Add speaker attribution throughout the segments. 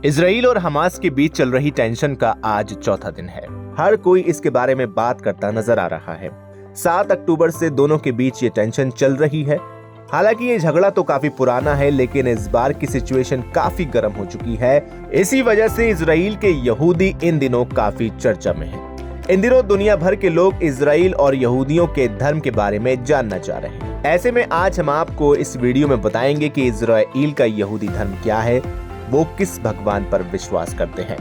Speaker 1: Israel और Hamas के बीच चल रही टेंशन का आज चौथा दिन है। हर कोई इसके बारे में बात करता नजर आ रहा है। 7 अक्टूबर से दोनों के बीच ये टेंशन चल रही है। हालांकि ये झगड़ा तो काफी पुराना है, लेकिन इस बार की सिचुएशन काफी गर्म हो चुकी है। इसी वजह से इजराइल के यहूदी इन दिनों काफी चर्चा में हैं। इन दिनों दुनिया भर के लोग इजराइल और यहूदियों के धर्म के बारे में जानना चाह रहे हैं। ऐसे में आज हम आपको इस वीडियो में बताएंगे कि इजराइल का यहूदी धर्म क्या है, वो किस भगवान पर विश्वास करते हैं।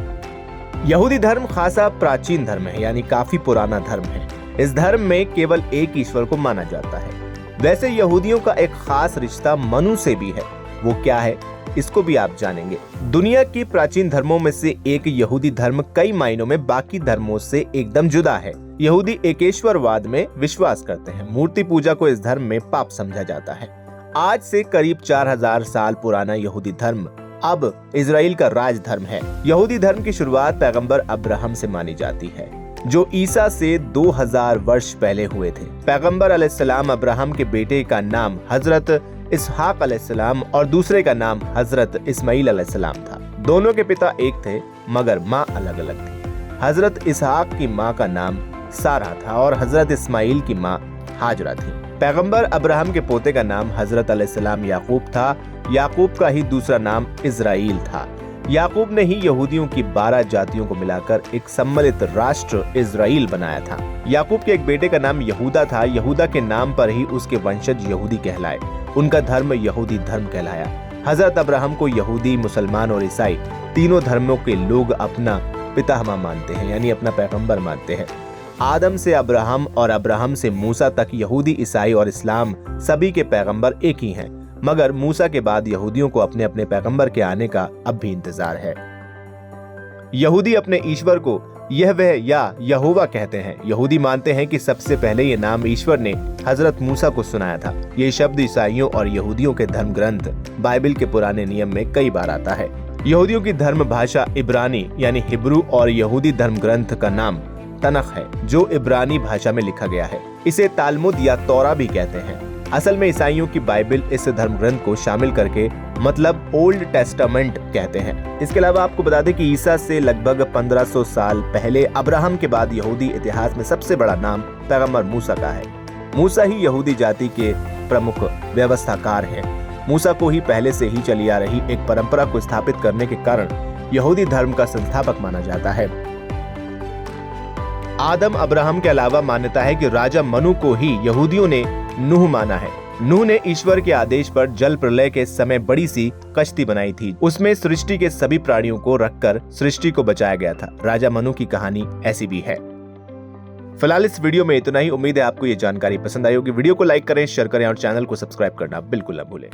Speaker 1: यहूदी धर्म खासा प्राचीन धर्म है, यानी काफी पुराना धर्म है। इस धर्म में केवल एक ईश्वर को माना जाता है। वैसे यहूदियों का एक खास रिश्ता मनु से भी है। वो क्या है, इसको भी आप जानेंगे। दुनिया की प्राचीन धर्मों में से एक यहूदी धर्म कई मायनों में बाकी धर्मों से एकदम जुदा है। यहूदी एकेश्वरवाद में विश्वास करते हैं। मूर्ति पूजा को इस धर्म में पाप समझा जाता है। आज से करीब 4000 साल पुराना यहूदी धर्म अब इजराइल का राज धर्म है। यहूदी धर्म की शुरुआत पैगंबर अब्राहम से मानी जाती है, जो ईसा से 2000 वर्ष पहले हुए थे। पैगंबर अलैहिस्सलाम अब्राहम के बेटे का नाम हजरत इसहाक अलैहिस्सलाम और दूसरे का नाम हजरत इस्माइल अलैहिस्सलाम था। दोनों के पिता एक थे, मगर माँ अलग अलग थी। हजरत इसहाक की माँ का नाम सारा था और हजरत इस्माइल की माँ हाजरा थी। पैगंबर अब्राहम के पोते का नाम हजरत अलैहिस्सलाम याकूब था। याकूब का ही दूसरा नाम इजराइल था। याकूब ने ही यहूदियों की 12 जातियों को मिलाकर एक सम्मिलित राष्ट्र इजराइल बनाया था। याकूब के एक बेटे का नाम यहूदा था। यहूदा के नाम पर ही उसके वंशज यहूदी कहलाए। उनका धर्म यहूदी धर्म कहलाया। हजरत अब्राहम को यहूदी, मुसलमान और ईसाई तीनों धर्मों के लोग अपना पितामह मानते हैं, यानी अपना पैगंबर मानते हैं। आदम से अब्राहम और अब्राहम से मूसा तक यहूदी, ईसाई और इस्लाम सभी के पैगंबर एक ही हैं। मगर मूसा के बाद यहूदियों को अपने अपने पैगंबर के आने का अब भी इंतजार है। यहूदी अपने ईश्वर को यहवे या यहोवा कहते हैं। यहूदी मानते हैं कि सबसे पहले ये नाम ईश्वर ने हजरत मूसा को सुनाया था। ये शब्द ईसाइयों और यहूदियों के धर्म ग्रंथ बाइबल के पुराने नियम में कई बार आता है। यहूदियों की धर्म भाषा इब्रानी यानी हिब्रू और यहूदी धर्म ग्रंथ का नाम तनख है, जो इब्रानी भाषा में लिखा गया है। इसे तालमुद या तौरा भी कहते हैं। असल में ईसाइयों की बाइबल इस धर्म ग्रंथ को शामिल करके मतलब ओल्ड टेस्टामेंट कहते हैं। इसके अलावा आपको बता दें कि ईसा से लगभग 1500 साल पहले अब्राहम के बाद यहूदी इतिहास में सबसे बड़ा नाम पैगंबर मूसा का है। मूसा ही यहूदी जाति के प्रमुख व्यवस्थाकार हैं। मूसा को ही पहले से ही चली आ रही एक परंपरा को स्थापित करने के कारण यहूदी धर्म का संस्थापक माना जाता है। आदम अब्राहम के अलावा मान्यता है कि राजा मनु को ही यहूदियों ने नूह माना है। नूह ने ईश्वर के आदेश पर जल प्रलय के समय बड़ी सी कश्ती बनाई थी। उसमें सृष्टि के सभी प्राणियों को रखकर सृष्टि को बचाया गया था। राजा मनु की कहानी ऐसी भी है। फिलहाल इस वीडियो में इतना ही। उम्मीद है आपको ये जानकारी पसंद आई होगी। वीडियो को लाइक करें, शेयर करें और चैनल को सब्सक्राइब करना बिल्कुल न भूलें।